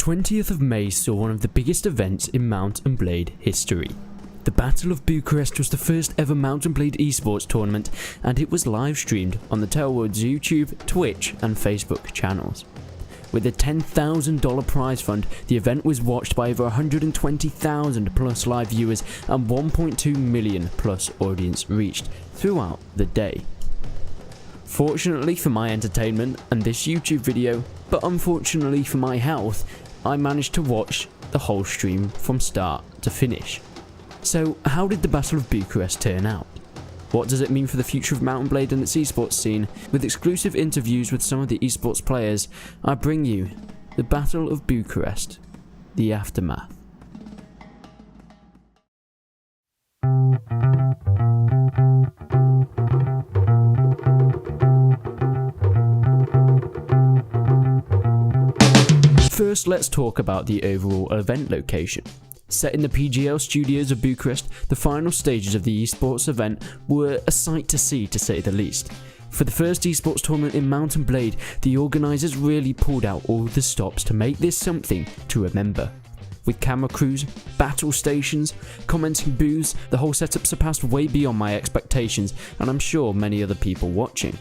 20th of May saw one of the biggest events in Mount & Blade history. The Battle of Bucharest was the first ever Mount & Blade esports tournament, and it was live streamed on the Tailworld's YouTube, Twitch and Facebook channels. With a $10,000 prize fund, the event was watched by over 120,000 plus live viewers and 1.2 million plus audience reached throughout the day. Fortunately for my entertainment and this YouTube video, but unfortunately for my health, I managed to watch the whole stream from start to finish. So how did the Battle of Bucharest turn out? What does it mean for the future of Mount & Blade and its esports scene? With exclusive interviews with some of the esports players, I bring you the Battle of Bucharest, the aftermath. First, let's talk about the overall event location. Set in the PGL studios of Bucharest, the final stages of the esports event were a sight to see, to say the least. For the first esports tournament in Mount & Blade, the organisers really pulled out all the stops to make this something to remember. With camera crews, battle stations, commenting booths, the whole setup surpassed way beyond my expectations, and I'm sure many other people watching.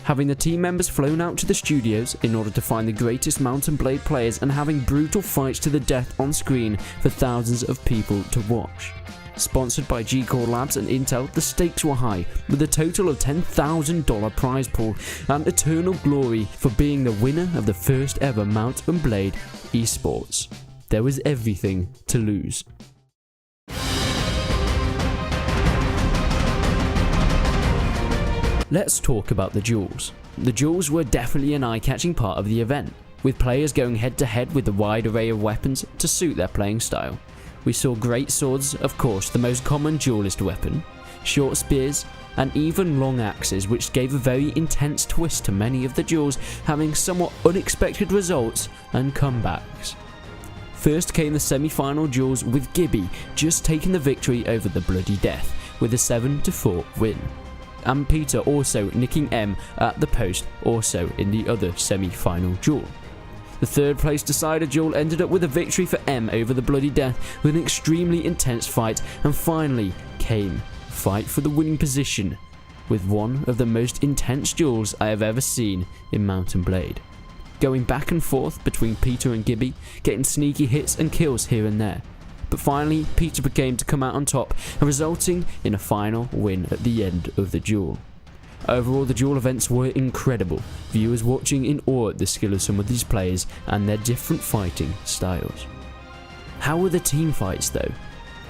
Having the team members flown out to the studios in order to find the greatest Mount & Blade players and having brutal fights to the death on screen for thousands of people to watch. Sponsored by G-Core Labs and Intel, the stakes were high, with a total of $10,000 prize pool and eternal glory for being the winner of the first ever Mount & Blade esports. There was everything to lose. Let's talk about the duels. The duels were definitely an eye-catching part of the event, with players going head-to-head with a wide array of weapons to suit their playing style. We saw great swords, of course the most common duelist weapon, short spears, and even long axes, which gave a very intense twist to many of the duels, having somewhat unexpected results and comebacks. First came the semi-final duels with Gibby just taking the victory over the Bloody Death with a 7-4 win. And Peter also nicking M at the post, also in the other semi-final duel. The third place decider duel ended up with a victory for M over the Bloody Death with an extremely intense fight, and finally came fight for the winning position with one of the most intense duels I have ever seen in Mount & Blade. Going back and forth between Peter and Gibby, getting sneaky hits and kills here and there. But finally, Peter became to come out on top, resulting in a final win at the end of the duel. Overall, the duel events were incredible, viewers watching in awe at the skill of some of these players and their different fighting styles. How were the team fights though?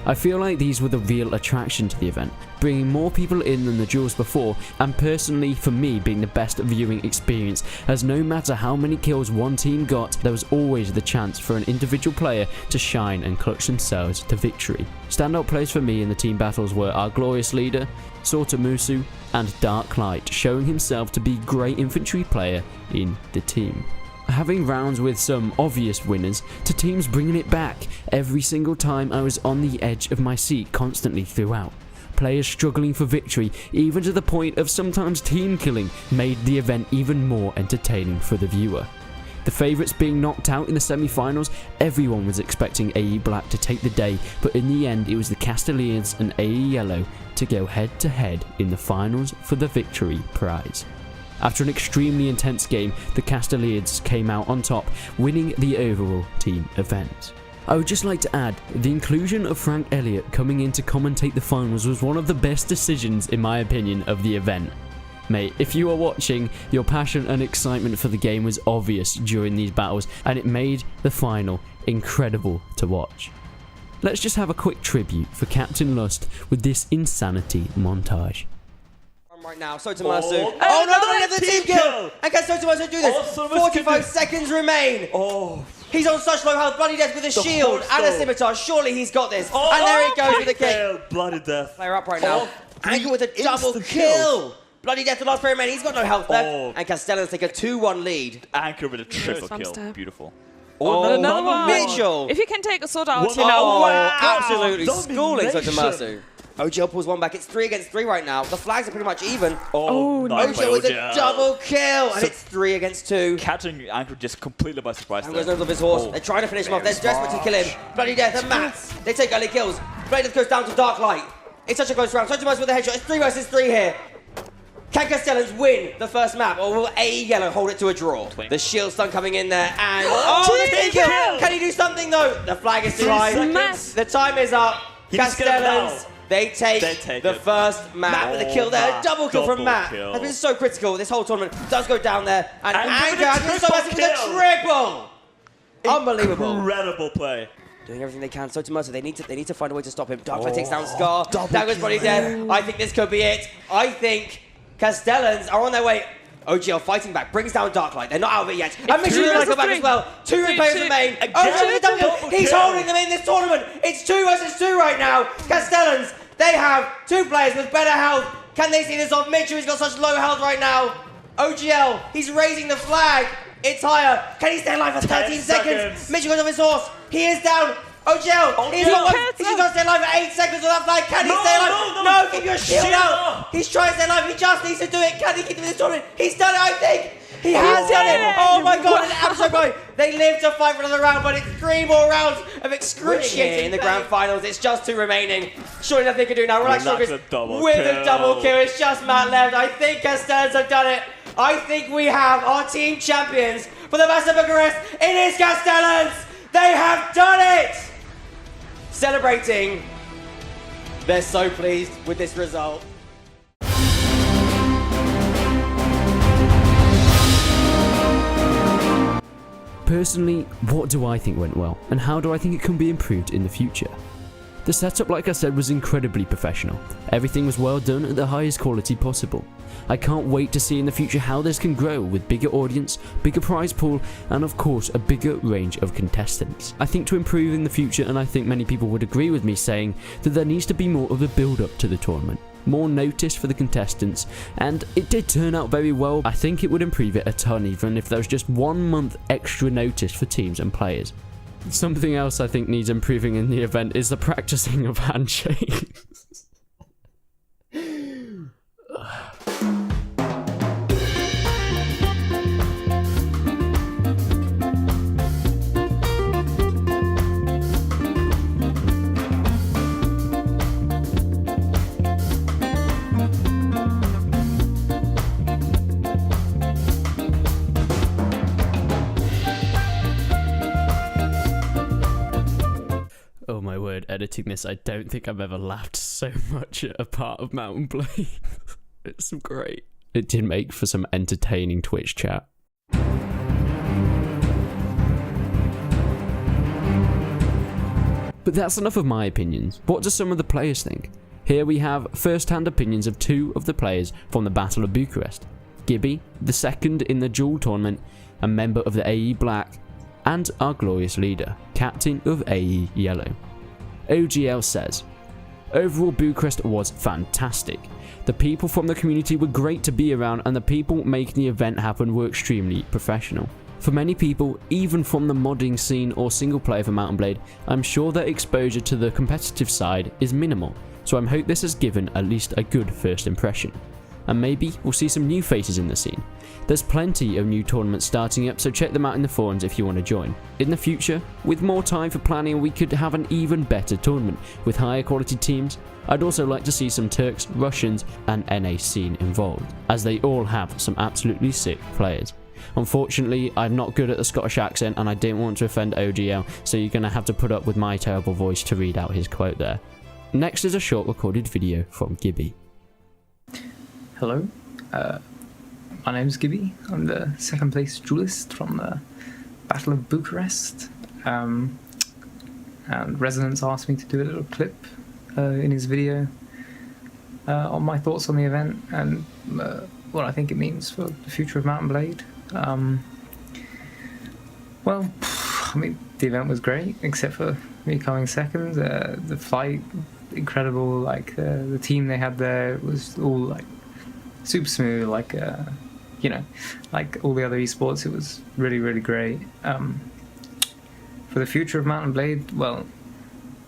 I feel like these were the real attraction to the event, bringing more people in than the duels before, and personally for me being the best viewing experience, as no matter how many kills one team got, there was always the chance for an individual player to shine and clutch themselves to victory. Standout players for me in the team battles were OurGloriousLeader, Musu, and Dark Light, showing himself to be a great infantry player in the team. Having rounds with some obvious winners to teams bringing it back every single time I was on the edge of my seat constantly throughout. Players struggling for victory, even to the point of sometimes team killing, made the event even more entertaining for the viewer. The favourites being knocked out in the semi-finals, everyone was expecting AE Black to take the day, but in the end it was the Castellians and AE Yellow to go head to head in the finals for the victory prize. After an extremely intense game, the Castellians came out on top, winning the overall team event. I would just like to add, the inclusion of Frank Elliott coming in to commentate the finals was one of the best decisions in my opinion of the event. Mate, if you are watching, your passion and excitement for the game was obvious during these battles, and it made the final incredible to watch. Let's just have a quick tribute for Captain Lust with this insanity montage. Right now, Musu. Oh no, they have the team kill! And can Musu do this? 45 seconds remain. Oh. He's on such low health. Bloody Death with a shield and a scimitar. Surely he's got this. And there he goes with the kill. Bloody Death. Player up right now. Anchor with a double kill. Bloody Death, the last player remaining. He's got no health left. And Castellans take a 2-1 lead. Anchor with a triple kill. Step. Beautiful. Oh, another one. Mitchell. If you can take a sword out, Wow. Absolutely schooling Musu. OGL pulls one back. It's 3 against 3 right now. The flags are pretty much even. Oh, nice OGL with a double kill, and it's 3 against 2. Catching Anchor just completely by surprise. And goes over his horse. They're trying to finish him off. They're desperate to kill him. Bloody Death and Mats. They take early kills. Bloody Death goes down to Dark Light. It's such a close round. Such a with the headshot. It's 3 versus 3 here. Can Castellans win the first map, or will AE Yellow hold it to a draw? The shield stun coming in there, and the team kill! Can he do something though? The flag is too high. The time is up. Castellans, they take the first map with a kill there. Double kill from Matt. Has been so critical. This whole tournament does go down there, and Anchor has been so massive with a triple. Unbelievable. Incredible play. Doing everything they can. So to Mercer, they need to find a way to stop him. Darklight takes down Scar. That goes Bloody Death. I think this could be it. I think Castellans are on their way. OGL fighting back, brings down Darklight. They're not out of it yet. And Mission is back as well. 2 replayers remain. OGL with a double kill. He's holding them in this tournament. It's 2 versus 2 right now. Castellans, they have 2 players with better health. Can they see this off? Mitchell has got such low health right now. OGL, he's raising the flag. It's higher. Can he stay alive for 13 seconds? Mitchell goes off his horse. He is down. OGL, he's got to stay alive for 8 seconds with that flag. Can he stay alive? No, keep your shield out. He's trying to stay alive. He just needs to do it. Can he keep this tournament? He's done it, I think. He has done it. Oh my God, an absolute boy. They live to fight for another round, but it's 3 more rounds of excruciating in the grand finals. It's just 2 remaining. Surely nothing they can do now. Relax with a double kill. It's just Matt left. I think Castellans have done it. I think we have our team champions for the Master Bucharest. It is Castellans. They have done it. Celebrating. They're so pleased with this result. Personally, what do I think went well, and how do I think it can be improved in the future? The setup, like I said, was incredibly professional. Everything was well done at the highest quality possible. I can't wait to see in the future how this can grow with bigger audience, bigger prize pool, and of course a bigger range of contestants. I think to improve in the future, and I think many people would agree with me saying that there needs to be more of a build up to the tournament. More notice for the contestants, and it did turn out very well. I think it would improve it a ton even if there was just 1 month extra notice for teams and players. Something else I think needs improving in the event is the practicing of handshakes. Oh my word, editing this, I don't think I've ever laughed so much at a part of Mountain Blade. It's great. It did make for some entertaining Twitch chat. But that's enough of my opinions. What do some of the players think? Here we have first-hand opinions of 2 of the players from the Battle of Bucharest. Gibby, the second in the dual tournament, a member of the AE Black, and our glorious leader, captain of AE Yellow. OGL says, overall Bucharest was fantastic. The people from the community were great to be around, and the people making the event happen were extremely professional. For many people, even from the modding scene or single player for Mountain Blade, I'm sure their exposure to the competitive side is minimal, so I hope this has given at least a good first impression. And maybe we'll see some new faces in the scene. There's plenty of new tournaments starting up, so check them out in the forums if you want to join. In the future, with more time for planning, we could have an even better tournament with higher quality teams. I'd also like to see some Turks, Russians and NA scene involved, as they all have some absolutely sick players. Unfortunately, I'm not good at the Scottish accent and I didn't want to offend OGL, so you're going to have to put up with my terrible voice to read out his quote there. Next is a short recorded video from Gibby. Hello, my name's Gibby. I'm the second place duelist from the Battle of Bucharest. And Resonance asked me to do a little clip in his video on my thoughts on the event and what I think it means for the future of Mountain Blade. Well, I mean, the event was great, except for me coming second. The flight, incredible. Like the team they had there was all like super smooth. Like you know, like all the other esports, it was really, really great. For the future of Mountain Blade, well,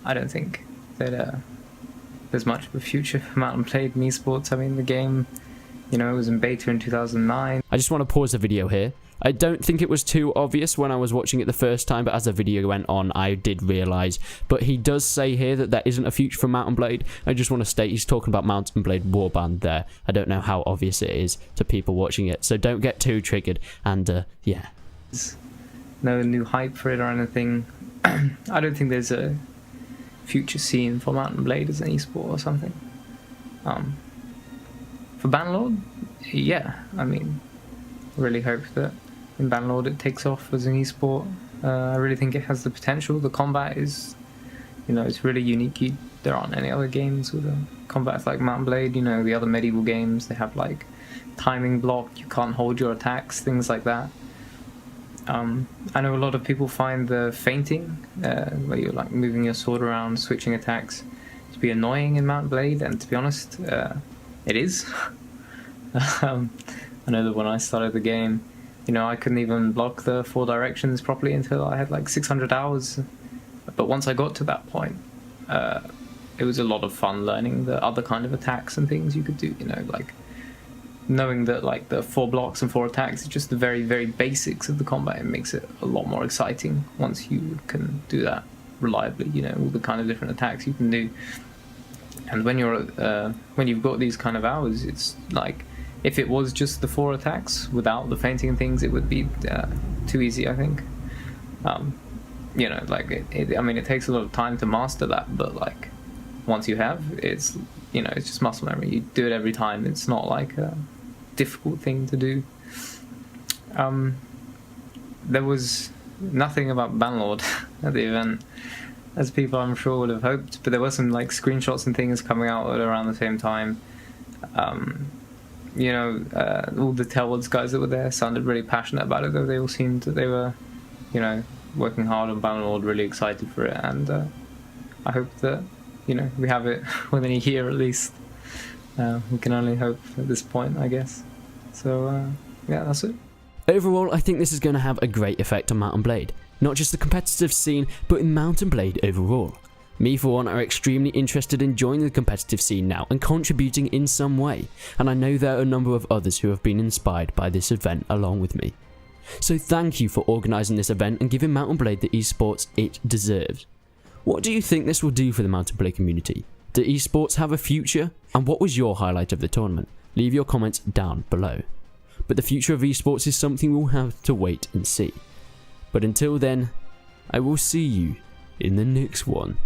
I don't think they'd there's much of a future for Mount and Blade in esports. I mean, the game, you know, it was in beta in 2009. I just want to pause the video here. I don't think it was too obvious when I was watching it the first time, but as the video went on, I did realise. But he does say here that there isn't a future for Mount and Blade. I just want to state he's talking about Mount and Blade Warband there. I don't know how obvious it is to people watching it, so don't get too triggered. And yeah. No new hype for it or anything. I don't think there's a future scene for Mount and Blade as an esport or something. For Bannerlord, yeah, I mean, really hope that in Bannerlord it takes off as an esport. I really think it has the potential. The combat is, you know, it's really unique. There aren't any other games with a combat like Mount and Blade. You know, the other medieval games, they have like timing block, you can't hold your attacks, things like that. I know a lot of people find the feinting, where you're like moving your sword around, switching attacks, to be annoying in Mount and Blade, and to be honest, it is. I know that when I started the game, you know, I couldn't even block the 4 directions properly until I had like 600 hours. But once I got to that point, it was a lot of fun learning the other kind of attacks and things you could do, you know, like knowing that like the 4 blocks and 4 attacks is just the very, very basics of the combat. It makes it a lot more exciting once you can do that reliably, you know, all the kind of different attacks you can do. And when you're when you've got these kind of hours, it's like, if it was just the 4 attacks without the feinting and things, it would be too easy, I think. You know, like, I mean, it takes a lot of time to master that, but like, once you have, it's, you know, it's just muscle memory. You do it every time. It's not like a difficult thing to do. There was nothing about Bannerlord at the event, as people I'm sure would have hoped, but there were some like screenshots and things coming out at around the same time. You know, all the Tailwoods guys that were there sounded really passionate about it, though. They all seemed that they were, you know, working hard on Bannerlord, really excited for it, and I hope that, you know, we have it within a year at least. We can only hope at this point, I guess. So, yeah, that's it. Overall, I think this is going to have a great effect on Mount and Blade. Not just the competitive scene, but in Mount and Blade overall. Me for one are extremely interested in joining the competitive scene now and contributing in some way, and I know there are a number of others who have been inspired by this event along with me. So thank you for organising this event and giving Mount and Blade the esports it deserves. What do you think this will do for the Mount and Blade community? Do esports have a future? And what was your highlight of the tournament? Leave your comments down below. But the future of esports is something we'll have to wait and see. But until then, I will see you in the next one.